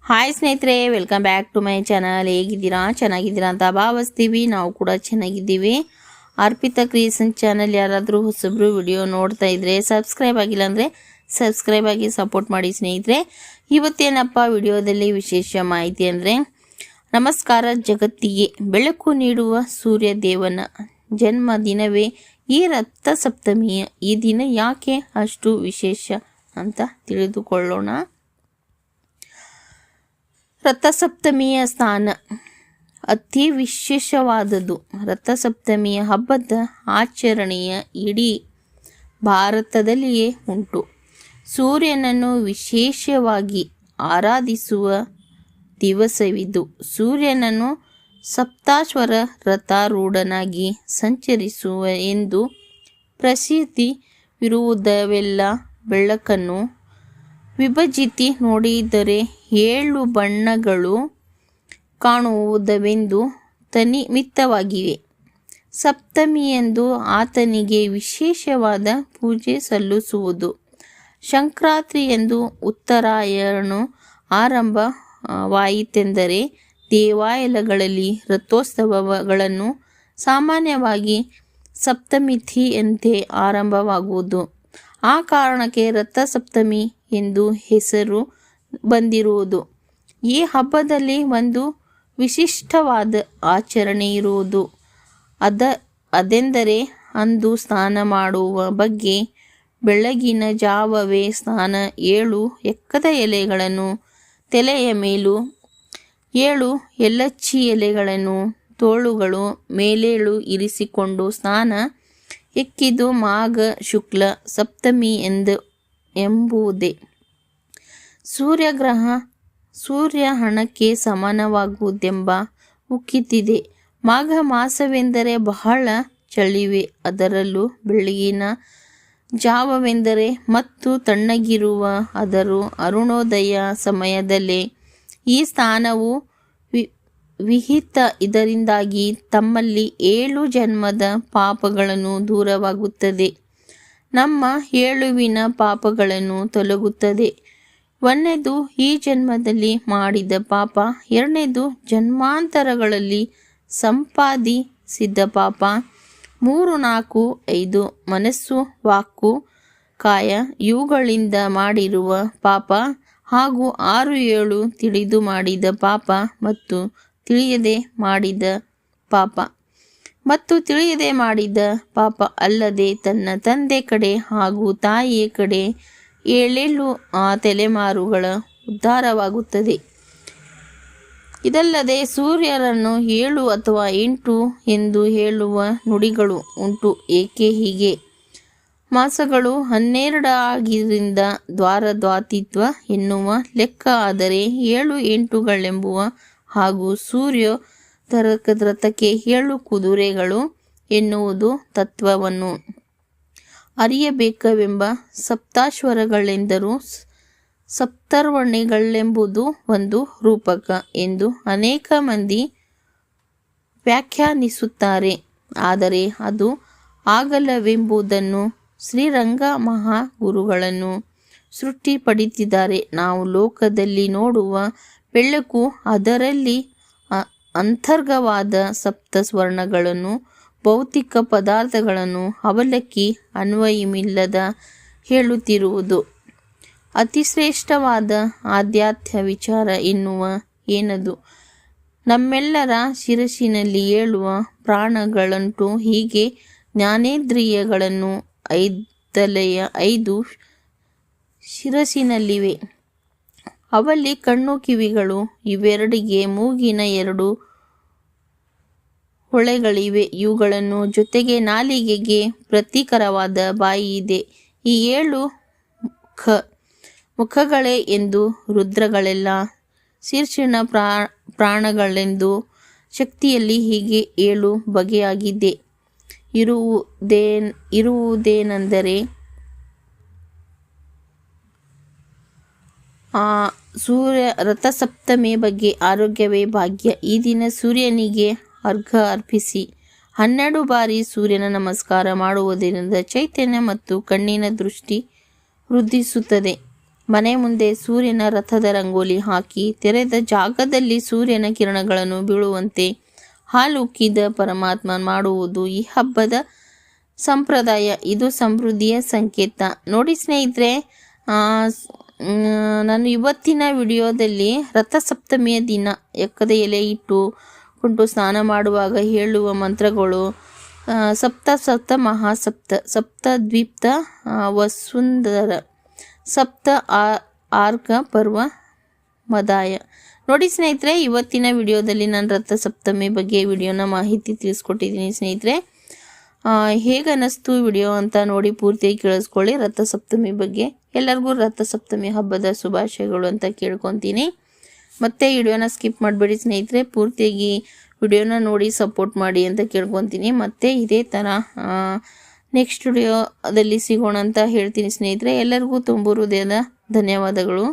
Hi ಸ್ನೇಹಿತರೆ, welcome back to my channel. ಹೇಗಿದ್ದೀರಾ? ಚೆನ್ನಾಗಿದ್ದೀರಾ ಅಂತ ಭಾವಿಸ್ತೀವಿ. ನಾವು ಕೂಡ ಚೆನ್ನಾಗಿದ್ದೀವಿ. ಅರ್ಪಿತಾ ಕ್ರಿಯೇಷನ್ ಚಾನಲ್ ಯಾರಾದರೂ ಹೊಸಬ್ರು ವಿಡಿಯೋ ನೋಡ್ತಾ ಇದ್ರೆ ಸಬ್ಸ್ಕ್ರೈಬ್ ಆಗಿಲ್ಲ ಅಂದರೆ ಸಬ್ಸ್ಕ್ರೈಬ್ ಆಗಿ ಸಪೋರ್ಟ್ ಮಾಡಿ ಸ್ನೇಹಿತರೆ. ಇವತ್ತೇನಪ್ಪ ವಿಡಿಯೋದಲ್ಲಿ ವಿಶೇಷ ಮಾಹಿತಿ ಅಂದರೆ, ನಮಸ್ಕಾರ ಜಗತ್ತಿಗೆ ಬೆಳಕು ನೀಡುವ ಸೂರ್ಯ ದೇವನ ಜನ್ಮ ದಿನವೇ ಈ ರಥ ಸಪ್ತಮಿಯ. ಈ ದಿನ ಯಾಕೆ ಅಷ್ಟು ವಿಶೇಷ ಅಂತ ತಿಳಿದುಕೊಳ್ಳೋಣ. ರಥಸಪ್ತಮಿಯ ಸ್ಥಾನ ಅತಿ ವಿಶೇಷವಾದದ್ದು. ರಥಸಪ್ತಮಿಯ ಹಬ್ಬದ ಆಚರಣೆಯ ಇಡೀ ಭಾರತದಲ್ಲಿಯೇ ಉಂಟು. ಸೂರ್ಯನನ್ನು ವಿಶೇಷವಾಗಿ ಆರಾಧಿಸುವ ದಿವಸವಿದು. ಸೂರ್ಯನನ್ನು ಸಪ್ತಾಶ್ವರ ರಥಾರೂಢನಾಗಿ ಸಂಚರಿಸುವ ಎಂದು ಪ್ರಸಿದ್ಧಿವಿರುವುದವೆಲ್ಲ ಬೆಳಕನ್ನು ವಿಭಜಿಸಿ ನೋಡಿದರೆ 7 ಬಣ್ಣಗಳು ಕಾಣುವುದವೆಂದು ತನ್ನಿಮಿತ್ತವಾಗಿವೆ. ಸಪ್ತಮಿಯಂದು ಆತನಿಗೆ ವಿಶೇಷವಾದ ಪೂಜೆ ಸಲ್ಲಿಸುವುದು. ಸಂಕ್ರಾಂತಿಯಂದು ಉತ್ತರಾಯಣ ಆರಂಭವಾಯಿತೆಂದರೆ ದೇವಾಲಯಗಳಲ್ಲಿ ರಥೋತ್ಸವಗಳನ್ನು ಸಾಮಾನ್ಯವಾಗಿ ಸಪ್ತಮಿತಿಯಂತೆ ಆರಂಭವಾಗುವುದು. ಆ ಕಾರಣಕ್ಕೆ ರಥ ಸಪ್ತಮಿ ಎಂದು ಹೆಸರು ಬಂದಿರುವುದು. ಈ ಹಬ್ಬದಲ್ಲಿ ಒಂದು ವಿಶಿಷ್ಟವಾದ ಆಚರಣೆ ಇರುವುದು. ಅದೆಂದರೆ ಅಂದು ಸ್ನಾನ ಮಾಡುವ ಬಗ್ಗೆ. ಬೆಳಗಿನ ಜಾವವೇ ಸ್ನಾನ. 7 ಎಕ್ಕದ ಎಲೆಗಳನ್ನು ತಲೆಯ ಮೇಲೂ 7 ಎಲಚ್ಚಿ ಎಲೆಗಳನ್ನು ತೋಳುಗಳು ಮೇಲೇಳು ಇರಿಸಿಕೊಂಡು ಸ್ನಾನ ಎಕ್ಕಿದು ಮಾಘ ಶುಕ್ಲ ಸಪ್ತಮಿ ಎಂಬುದೇ. ಸೂರ್ಯ ಹಣಕ್ಕೆ ಸಮಾನವಾಗುವುದೆಂಬ ಉಕ್ತಿಯಿದೆ. ಮಾಘ ಮಾಸವೆಂದರೆ ಬಹಳ ಚಳಿವೆ. ಅದರಲ್ಲೂ ಬೆಳಗಿನ ಜಾವವೆಂದರೆ ಮತ್ತು ತಣ್ಣಗಿರುವ ಅದರ ಅರುಣೋದಯ ಸಮಯದಲ್ಲೇ ಈ ಸ್ನಾನವು ವಿಹಿತ. ಇದರಿಂದಾಗಿ ತಮ್ಮಲ್ಲಿ 7 ಜನ್ಮದ ಪಾಪಗಳನ್ನು ದೂರವಾಗುತ್ತದೆ. ನಮ್ಮ 7 ಪಾಪಗಳನ್ನು ತೊಲಗುತ್ತದೆ. 1ನೇದು ಈ ಜನ್ಮದಲ್ಲಿ ಮಾಡಿದ ಪಾಪ. 2ನೇದು ಜನ್ಮಾಂತರಗಳಲ್ಲಿ ಸಂಪಾದಿಸಿದ ಪಾಪ. 3, 4, 5 ಮನಸ್ಸು, ವಾಕು, ಕಾಯ ಇವುಗಳಿಂದ ಮಾಡಿರುವ ಪಾಪ. ಹಾಗೂ 6, 7 ತಿಳಿದು ಮಾಡಿದ ಪಾಪ ಮತ್ತು ತಿಳಿಯದೆ ಮಾಡಿದ ಪಾಪ. ಮತ್ತು ತಿಳಿಯದೆ ಮಾಡಿದ ಪಾಪ ಅಲ್ಲದೆ ತನ್ನ ತಂದೆ ಕಡೆ ಹಾಗೂ ತಾಯಿಯ ಕಡೆ 7 ತಲೆಮಾರುಗಳ ಉದ್ಧಾರವಾಗುತ್ತದೆ. ಇದಲ್ಲದೆ ಸೂರ್ಯರನ್ನು 7 ಅಥವಾ 8 ಎಂದು ಹೇಳುವ ನುಡಿಗಳು ಉಂಟು. ಏಕೆ ಹೀಗೆ? ಮಾಸಗಳು 12 ಆಗಿದ್ದರಿಂದ ದ್ವಾರದ್ವಾತಿತ್ವ ಎನ್ನುವ ಲೆಕ್ಕ. ಆದರೆ 7 8ಗಳೆಂಬುವ ಹಾಗೂ ಸೂರ್ಯ ರಥಕ್ಕೆ 7 ಕುದುರೆಗಳು ಎನ್ನುವುದು ತತ್ವವನ್ನು ಅರಿಯಬೇಕೆಂಬ. ಸಪ್ತಾಶ್ವರಗಳೆಂದರೂ ಸಪ್ತರ್ಷಿಗಳೆಂಬುದು ಒಂದು ರೂಪಕ ಎಂದು ಅನೇಕ ಮಂದಿ ವ್ಯಾಖ್ಯಾನಿಸುತ್ತಾರೆ. ಆದರೆ ಅದು ಆಗಲ್ಲವೆಂಬುದನ್ನು ಶ್ರೀರಂಗ ಮಹಾಗುರುಗಳನ್ನು ಸೃಷ್ಟಿಪಡಿಸಿದ್ದಾರೆ. ನಾವು ಲೋಕದಲ್ಲಿ ನೋಡುವ ಬೆಳಕು ಅದರಲ್ಲಿ ಅಂತರ್ಗತವಾದ ಸಪ್ತ ಸ್ವರ್ಣಗಳನ್ನು ಭೌತಿಕ ಪದಾರ್ಥಗಳನ್ನು ಅವಲಕ್ಕಿ ಅನ್ವಯವಿಲ್ಲದ ಹೇಳುತ್ತಿರುವುದು. ಅತಿಶ್ರೇಷ್ಠವಾದ ಆಧ್ಯಾತ್ಮ ವಿಚಾರ ಎನ್ನುವ ಏನದು? ನಮ್ಮೆಲ್ಲರ ಶಿರಸ್ಸಿನಲ್ಲಿ 7 ಪ್ರಾಣಗಳುಂಟು. ಹೀಗೆ ಜ್ಞಾನೇಂದ್ರಿಯಗಳನ್ನು 5 ಶಿರಸ್ಸಿನಲ್ಲಿವೆ. ಅವಲ್ಲಿ ಕಣ್ಣು ಕಿವಿಗಳು ಇವೆರಡಿಗೆ ಮೂಗಿನ 2 ಹೊಳೆಗಳಿವೆ. ಇವುಗಳನ್ನು ಜೊತೆಗೆ ನಾಲಿಗೆಗೆ ಪ್ರತೀಕವಾದ ಬಾಯಿ ಇದೆ. ಈ 7 ಮುಖಗಳೇ ಎಂದು ರುದ್ರಗಳೆಲ್ಲ ಶೀರ್ಷಣ ಪ್ರಾಣಗಳೆಂದು ಶಕ್ತಿಯಲ್ಲಿ ಹೀಗೆ 7 ಬಗೆಯಾಗಿದೆ. ಇರುವುದೇನೆಂದರೆ ರಥಸಪ್ತಮಿ ಬಗ್ಗೆ. ಆರೋಗ್ಯವೇ ಭಾಗ್ಯ. ಈ ದಿನ ಸೂರ್ಯನಿಗೆ ಅರ್ಘ್ಯ ಅರ್ಪಿಸಿ 12 ಬಾರಿ ಸೂರ್ಯನ ನಮಸ್ಕಾರ ಮಾಡುವುದರಿಂದ ಚೈತನ್ಯ ಮತ್ತು ಕಣ್ಣಿನ ದೃಷ್ಟಿ ವೃದ್ಧಿಸುತ್ತದೆ. ಮನೆ ಮುಂದೆ ಸೂರ್ಯನ ರಥದ ರಂಗೋಲಿ ಹಾಕಿ ತೆರೆದ ಜಾಗದಲ್ಲಿ ಸೂರ್ಯನ ಕಿರಣಗಳನ್ನು ಬೀಳುವಂತೆ ಹಾಲುಕ್ಕಿದ ಪರಮಾತ್ಮ ಮಾಡುವುದು ಈ ಹಬ್ಬದ ಸಂಪ್ರದಾಯ. ಇದು ಸಮೃದ್ಧಿಯ ಸಂಕೇತ. ನೋಡಿ ಸ್ನೇಹಿತರೆ, ನಾನು ಇವತ್ತಿನ ವಿಡಿಯೋದಲ್ಲಿ ರಥಸಪ್ತಮಿಯ ದಿನ ಎಕ್ಕದ ಎಲೆ ಇಟ್ಟು ಕುಂಟು ಸ್ನಾನ ಮಾಡುವಾಗ ಹೇಳುವ ಮಂತ್ರಗಳು ಸಪ್ತ ಸಪ್ತ ಮಹಾಸಪ್ತ ಸಪ್ತ ದ್ವೀಪ್ತ ವಸುಂಧರ ಸಪ್ತ ಆರ್ಕ ಪರ್ವ ಮದಾಯ. ನೋಡಿ ಸ್ನೇಹಿತರೆ, ಇವತ್ತಿನ ವಿಡಿಯೋದಲ್ಲಿ ನಾನು ರಥಸಪ್ತಮಿ ಬಗ್ಗೆ ವಿಡಿಯೋನ ಮಾಹಿತಿ ತಿಳಿಸ್ಕೊಟ್ಟಿದ್ದೀನಿ ಸ್ನೇಹಿತರೆ. ಹೇಗೆ ಅನ್ನಿಸ್ತು ವಿಡಿಯೋ ಅಂತ ನೋಡಿ ಪೂರ್ತಿಯಾಗಿ ಕೇಳಿಸ್ಕೊಳ್ಳಿ. ರಥಸಪ್ತಮಿ ಬಗ್ಗೆ ಎಲ್ಲರಿಗೂ ರಥಸಪ್ತಮಿ ಹಬ್ಬದ ಶುಭಾಶಯಗಳು ಅಂತ ಕೇಳ್ಕೊತೀನಿ. ಮತ್ತೆ ವಿಡಿಯೋನ ಸ್ಕಿಪ್ ಮಾಡಬೇಡಿ ಸ್ನೇಹಿತರೆ, ಪೂರ್ತಿಯಾಗಿ ವಿಡಿಯೋನ ನೋಡಿ ಸಪೋರ್ಟ್ ಮಾಡಿ ಅಂತ ಕೇಳ್ಕೊತೀನಿ. ಮತ್ತೆ ಇದೇ ಥರ ನೆಕ್ಸ್ಟ್ ವಿಡಿಯೋದಲ್ಲಿ ಸಿಗೋಣ ಅಂತ ಹೇಳ್ತೀನಿ ಸ್ನೇಹಿತರೆ. ಎಲ್ಲರಿಗೂ ತುಂಬ ಹೃದಯದ ಧನ್ಯವಾದಗಳು.